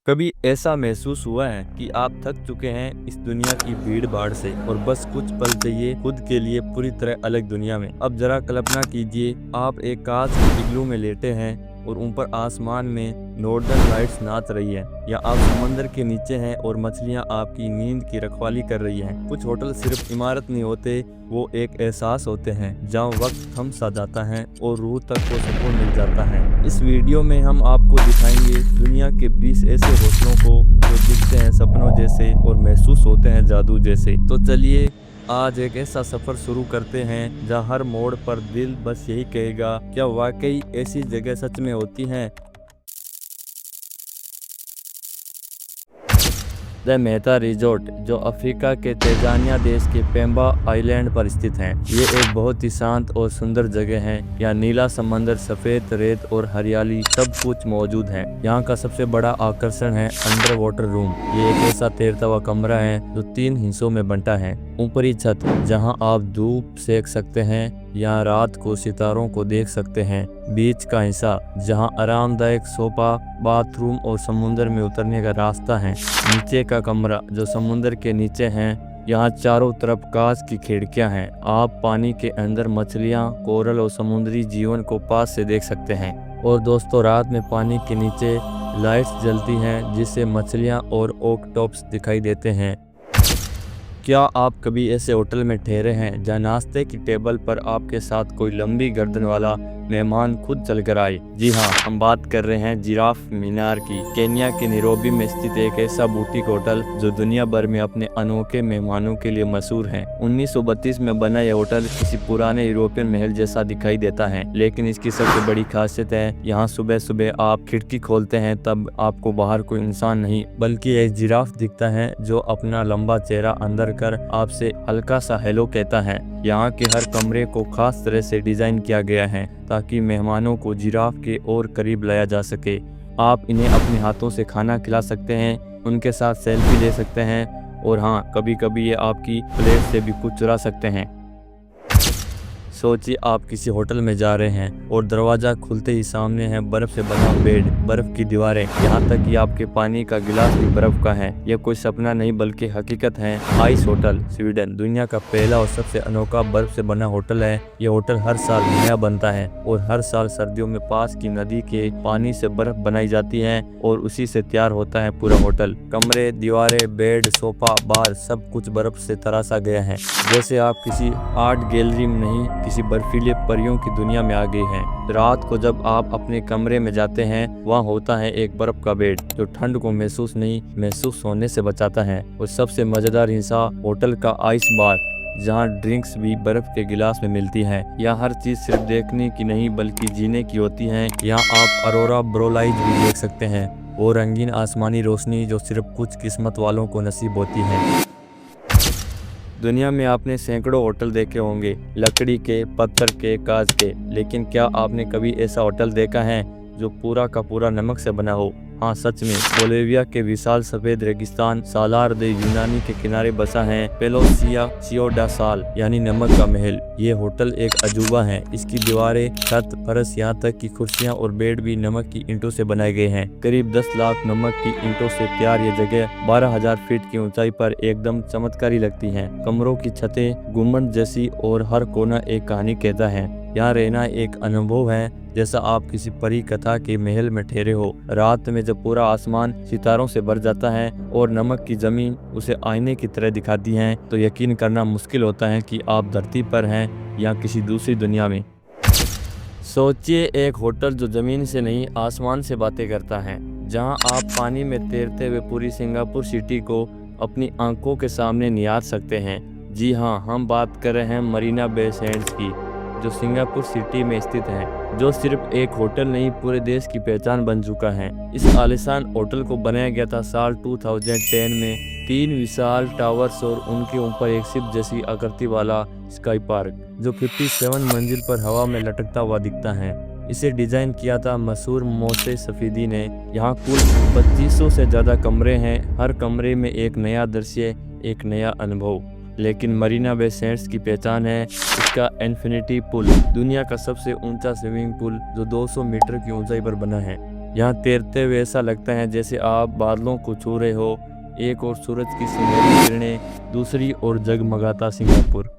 कभी ऐसा महसूस हुआ है कि आप थक चुके हैं इस दुनिया की भीड़ भाड़ से और बस कुछ पल चाहिए खुद के लिए पूरी तरह अलग दुनिया में। अब जरा कल्पना कीजिए, आप एक कांच के इग्लू में लेटे हैं और ऊपर आसमान में नॉर्दर्न लाइट्स नाच रही है, या आप समंदर के नीचे हैं और मछलियां आपकी नींद की रखवाली कर रही हैं। कुछ होटल सिर्फ इमारत नहीं होते, वो एक एहसास होते हैं जहाँ वक्त थम सा जाता है और रूह तक को सुकून मिल जाता है। इस वीडियो में हम आपको दिखाएंगे दुनिया के 20 ऐसे होटलों को जो दिखते हैं सपनों जैसे और महसूस होते हैं जादू जैसे। तो चलिए आज एक ऐसा सफर शुरू करते हैं जहाँ हर मोड़ पर दिल बस यही कहेगा, क्या वाकई ऐसी जगह सच में होती हैं। द मेहता रिजॉर्ट, जो अफ्रीका के तंजानिया देश के पेम्बा आइलैंड पर स्थित है, ये एक बहुत ही शांत और सुंदर जगह है। यहाँ नीला समंदर, सफेद रेत और हरियाली सब कुछ मौजूद है। यहाँ का सबसे बड़ा आकर्षण है अंडर वाटर रूम। ये एक ऐसा तैरता हुआ कमरा है जो 3 हिस्सों में बंटा है। ऊपरी छत, जहाँ आप धूप सेक सकते हैं, यहाँ रात को सितारों को देख सकते हैं। बीच का हिस्सा, जहाँ आरामदायक सोफा, बाथरूम और समुद्र में उतरने का रास्ता है। नीचे का कमरा जो समुद्र के नीचे है, यहाँ चारों तरफ कांच की खिड़कियां हैं। आप पानी के अंदर मछलियाँ, कोरल और समुद्री जीवन को पास से देख सकते हैं। और दोस्तों, रात में पानी के नीचे लाइट्स जलती हैं जिससे मछलियाँ और ऑक्टोपस दिखाई देते हैं। क्या आप कभी ऐसे होटल में ठहरे हैं जहाँ नाश्ते की टेबल पर आपके साथ कोई लंबी गर्दन वाला मेहमान खुद चलकर आए? जी हाँ, हम बात कर रहे हैं जिराफ मीनार की। केन्या के नैरोबी में स्थित एक ऐसा बुटीक होटल जो दुनिया भर में अपने अनोखे मेहमानों के लिए मशहूर है। 1932 में बना यह होटल किसी पुराने यूरोपियन महल जैसा दिखाई देता है, लेकिन इसकी सबसे बड़ी खासियत है यहाँ सुबह सुबह आप खिड़की खोलते हैं तब आपको बाहर कोई इंसान नहीं बल्कि एक जिराफ दिखता है जो अपना लंबा चेहरा अंदर कर आपसे हल्का सा हेलो कहता है। यहाँ के हर कमरे को खास तरह से डिजाइन किया गया है ताकि मेहमानों को जिराफ के और करीब लाया जा सके। आप इन्हें अपने हाथों से खाना खिला सकते हैं, उनके साथ सेल्फी ले सकते हैं और हाँ, कभी कभी ये आपकी प्लेट से भी कुछ चुरा सकते हैं। सोचिए, आप किसी होटल में जा रहे हैं और दरवाजा खुलते ही सामने है बर्फ से बना बेड, बर्फ की दीवारें, यहाँ तक कि आपके पानी का गिलास भी बर्फ का है। यह कोई सपना नहीं बल्कि हकीकत है। आइस होटल स्वीडन दुनिया का पहला और सबसे अनोखा बर्फ से बना होटल है। यह होटल हर साल नया बनता है और हर साल सर्दियों में पास की नदी के पानी से बर्फ बनाई जाती है और उसी से तैयार होता है पूरा होटल। कमरे, दीवारें, बेड, सोफा, बार सब कुछ बर्फ से तराशा गया है, जैसे आप किसी आर्ट गैलरी में नहीं किसी बर्फीले परियों की दुनिया में आ गए हैं। रात को जब आप अपने कमरे में जाते हैं, वहाँ होता है एक बर्फ का बेड जो ठंड को महसूस होने से बचाता है। और सबसे मजेदार हिस्सा होटल का आइस बार, जहाँ ड्रिंक्स भी बर्फ के गिलास में मिलती है। यहाँ हर चीज सिर्फ देखने की नहीं बल्कि जीने की होती है। यहाँ आप अरोरा बोrealis भी देख सकते हैं, वो रंगीन आसमानी रोशनी जो सिर्फ कुछ किस्मत वालों को नसीब होती है। दुनिया में आपने सैकड़ों होटल देखे होंगे, लकड़ी के, पत्थर के, कांच के, लेकिन क्या आपने कभी ऐसा होटल देखा है जो पूरा का पूरा नमक से बना हो? हाँ, सच में। बोलिविया के विशाल सफेद रेगिस्तान सालार दे यूनानी के किनारे बसा है पेलोसिया चियोडा साल, यानी नमक का महल। ये होटल एक अजूबा है। इसकी दीवारें, छत, फर्श, यहाँ तक कि कुर्सियाँ और बेड भी नमक की ईंटों से बनाए गए हैं। करीब 10 लाख नमक की ईंटों से तैयार ये जगह 12,000 फीट की ऊंचाई पर एकदम चमत्कारी लगती है। कमरों की छतें गुम्बद जैसी और हर कोना एक कहानी कहता है। यहाँ रहना एक अनुभव है, जैसा आप किसी परी कथा के महल में ठहरे हो। रात में जब पूरा आसमान सितारों से भर जाता है और नमक की जमीन उसे आईने की तरह दिखाती है, तो यकीन करना मुश्किल होता है कि आप धरती पर हैं या किसी दूसरी दुनिया में। सोचिए, एक होटल जो जमीन से नहीं आसमान से बातें करता है, जहां आप पानी में तैरते हुए पूरी सिंगापुर सिटी को अपनी आंखों के सामने निहार सकते हैं। जी हाँ, हम बात कर रहे हैं मरीना बे सैंड्स की, जो सिंगापुर सिटी में स्थित है, जो सिर्फ एक होटल नहीं पूरे देश की पहचान बन चुका है। इस आलीशान होटल को बनाया गया था साल 2010 में। 3 विशाल टावर्स और उनके ऊपर एक शिप जैसी आकृति वाला स्काई पार्क जो 57 मंजिल पर हवा में लटकता हुआ दिखता है। इसे डिजाइन किया था मशहूर मोसे सफीदी ने। यहाँ कुल 2500 से ज्यादा कमरे हैं। हर कमरे में एक नया दृश्य, एक नया अनुभव। लेकिन मरीना बे सैंड्स की पहचान है इसका इन्फिनिटी पूल, दुनिया का सबसे ऊंचा स्विमिंग पूल जो 200 मीटर की ऊंचाई पर बना है। यहाँ तैरते हुए ऐसा लगता है जैसे आप बादलों को छू रहे हो। एक और सूरज की सुनहरी किरणें, दूसरी ओर जगमगाता सिंगापुर।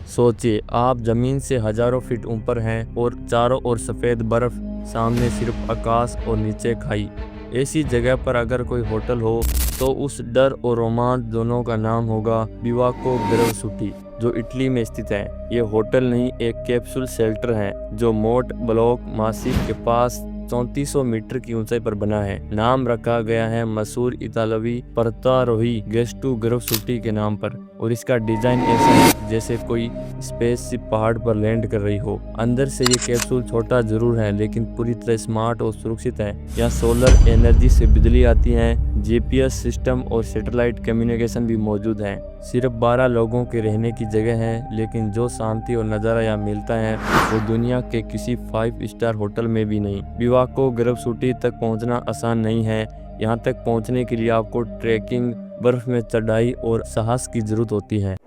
सोचिए, आप जमीन से हजारों फीट ऊपर हैं और चारों ओर सफेद बर्फ, सामने सिर्फ आकाश और नीचे खाई। ऐसी जगह पर अगर कोई होटल हो तो उस डर और रोमांच दोनों का नाम होगा बिवाको ग्रवसुटी, जो इटली में स्थित है। ये होटल नहीं, एक कैप्सूल शेल्टर है जो मोट ब्लॉक मासिक के पास 3400 मीटर की ऊंचाई पर बना है। नाम रखा गया है मशहूर इतालवी पर्वतारोही गेस्टू ग्रवसुटी के नाम पर, और इसका डिजाइन ऐसा है जैसे कोई स्पेसशिप पहाड़ पर लैंड कर रही हो। अंदर से ये कैप्सूल छोटा जरूर है लेकिन पूरी तरह स्मार्ट और सुरक्षित है। यहाँ सोलर एनर्जी से बिजली आती है, जीपीएस सिस्टम और सैटेलाइट कम्युनिकेशन भी मौजूद है। सिर्फ 12 लोगों के रहने की जगह है, लेकिन जो शांति और नज़ारा यहाँ मिलता है वो दुनिया के किसी 5 स्टार होटल में भी नहीं। बिवाको ग्रवसुटी तक पहुँचना आसान नहीं है। यहाँ तक पहुँचने के लिए आपको ट्रैकिंग, बर्फ में चढ़ाई और साहस की जरूरत होती है।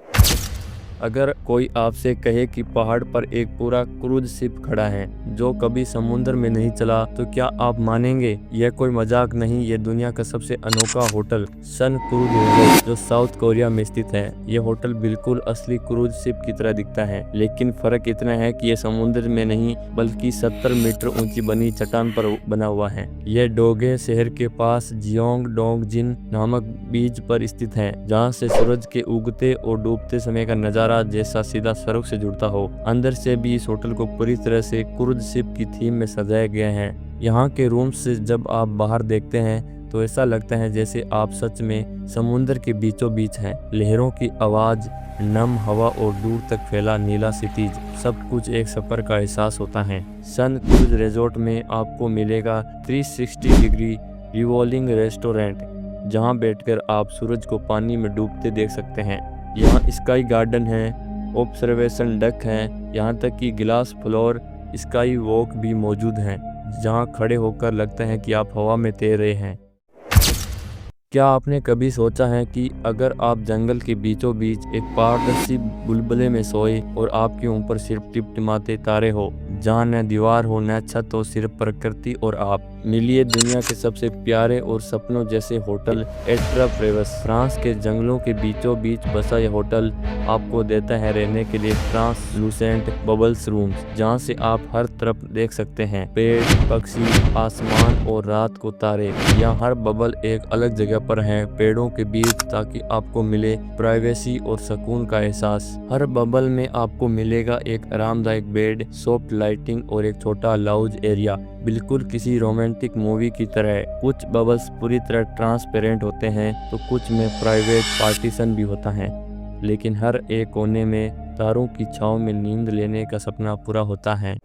अगर कोई आपसे कहे कि पहाड़ पर एक पूरा क्रूज शिप खड़ा है जो कभी समुद्र में नहीं चला, तो क्या आप मानेंगे? यह कोई मजाक नहीं, यह दुनिया का सबसे अनोखा होटल सन क्रूज रिजॉर्ट जो साउथ कोरिया में स्थित है। यह होटल बिल्कुल असली क्रूज शिप की तरह दिखता है, लेकिन फर्क इतना है कि यह समुद्र में नहीं बल्कि 70 मीटर ऊंची बनी चट्टान पर बना हुआ है। यह डोगे शहर के पास जियोंग डोंगजिन नामक बीच पर स्थित है, जहाँ से सूरज के उगते और डूबते समय का नजारा जैसा सीधा स्वर्ग से जुड़ता हो। अंदर से भी इस होटल को पूरी तरह से क्रूज शिप की थीम में सजाया गया है। यहाँ के रूम से जब आप बाहर देखते हैं तो ऐसा लगता है जैसे आप सच में समुद्र के बीचों बीच हैं। लहरों की आवाज, नम हवा और दूर तक फैला नीला क्षितिज, सब कुछ एक सफर का एहसास होता है। सन क्रूज रिजॉर्ट में आपको मिलेगा 360 डिग्री रिवॉल्विंग रेस्टोरेंट, जहाँ बैठकर आप सूरज को पानी में डूबते देख सकते हैं। यहाँ स्काई गार्डन है, ऑब्जर्वेशन डेक है, यहाँ तक कि ग्लास फ्लोर स्काई वॉक भी मौजूद हैं, जहाँ खड़े होकर लगता है कि आप हवा में तैर रहे हैं। क्या आपने कभी सोचा है कि अगर आप जंगल के बीचों बीच एक पारदर्शी बुलबुले में सोए और आपके ऊपर सिर्फ टिमटिमाते तारे हो, जहाँ न दीवार हो न छत हो, सिर्फ प्रकृति और आप, मिलिए दुनिया के सबसे प्यारे और सपनों जैसे होटल एट्रा प्रेवस। फ्रांस के जंगलों के बीचों बीच बसा यह होटल आपको देता है रहने के लिए ट्रांसलूसेंट बबल्स रूम्स, जहाँ से आप हर तरफ देख सकते हैं पेड़, पक्षी, आसमान और रात को तारे। यहाँ हर बबल एक अलग जगह पर है पेड़ों के बीच, ताकि आपको मिले प्राइवेसी और सुकून का एहसास। हर बबल में आपको मिलेगा एक आरामदायक बेड, सॉफ्ट लाइटिंग और एक छोटा लाउंज एरिया, बिल्कुल किसी रोमांटिक मूवी की तरह। कुछ बबल्स पूरी तरह ट्रांसपेरेंट होते हैं तो कुछ में प्राइवेट पार्टीशन भी होता है, लेकिन हर एक कोने में तारों की छांव में नींद लेने का सपना पूरा होता है।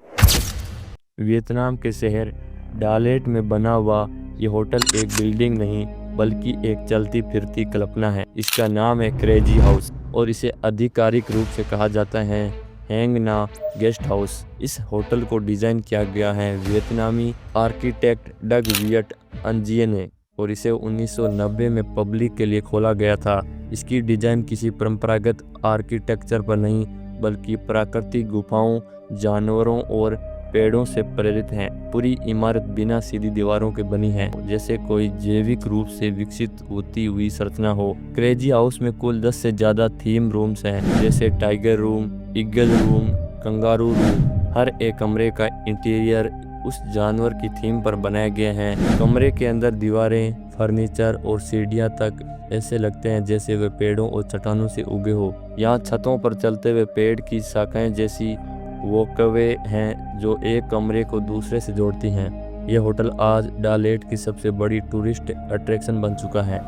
वियतनाम के शहर डालेट में बना हुआ ये होटल एक बिल्डिंग नहीं बल्कि एक चलती फिरती कल्पना है। इसका नाम है क्रेजी हाउस और इसे आधिकारिक रूप से कहा जाता है हैंग ना गेस्ट हाउस। इस होटल को डिजाइन किया गया है वियतनामी आर्किटेक्ट डग वियट अंजिए ने और इसे 1990 में पब्लिक के लिए खोला गया था। इसकी डिजाइन किसी परंपरागत आर्किटेक्चर पर नहीं बल्कि प्राकृतिक गुफाओं, जानवरों और पेड़ों से प्रेरित है। पूरी इमारत बिना सीधी दीवारों के बनी है, जैसे कोई जैविक रूप से विकसित होती हुई संरचना हो। क्रेजी हाउस में कुल 10 से ज्यादा थीम रूम्स हैं, जैसे tiger room, eagle room, kangaroo room. हर एक कमरे का इंटीरियर उस जानवर की थीम पर बनाए गए हैं। कमरे के अंदर दीवारें, फर्नीचर और सीढ़ियां तक ऐसे लगते हैं जैसे वे पेड़ों और चट्टानों से उगे हो। यहाँ छतों पर चलते हुए पेड़ की शाखाएं जैसी वॉकवे हैं जो एक कमरे को दूसरे से जोड़ती हैं। यह होटल आज डालेट की सबसे बड़ी टूरिस्ट अट्रैक्शन बन चुका है।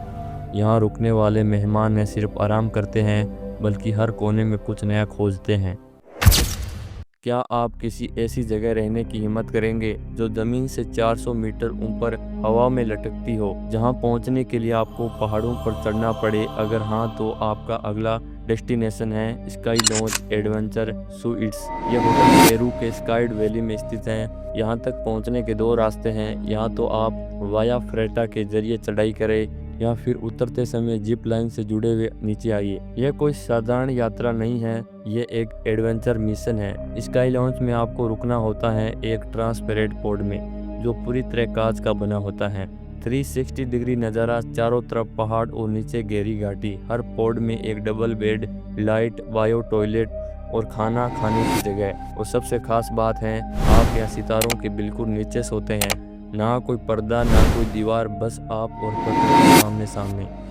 यहाँ रुकने वाले मेहमान न सिर्फ आराम करते हैं बल्कि हर कोने में कुछ नया खोजते हैं। क्या आप किसी ऐसी जगह रहने की हिम्मत करेंगे जो जमीन से 400 मीटर ऊपर हवा में लटकती हो, जहां पहुंचने के लिए आपको पहाड़ों पर चढ़ना पड़े? अगर हाँ, तो आपका अगला डेस्टिनेशन है स्काई लॉन्ज एडवेंचर सुइट्स। यह होटल पेरू के स्काई वैली में स्थित है। यहाँ तक पहुँचने के 2 रास्ते हैं, या तो आप वाया फ्रेटा के जरिए चढ़ाई करें या फिर उतरते समय जिप लाइन से जुड़े हुए नीचे आइए। यह कोई साधारण यात्रा नहीं है, यह एक एडवेंचर मिशन है। स्काई लॉन्ज में आपको रुकना होता है एक ट्रांसपेरेंट पोड में जो पूरी तरह कांच का बना होता है। 360 डिग्री नज़ारा, चारों तरफ पहाड़ और नीचे गहरी घाटी। हर पॉड में एक double bed, light, bio toilet और खाना खाने की जगह। और सबसे खास बात है, आप यहाँ सितारों के बिल्कुल नीचे सोते हैं। ना कोई पर्दा, ना कोई दीवार, बस आप और प्रकृति आमने सामने।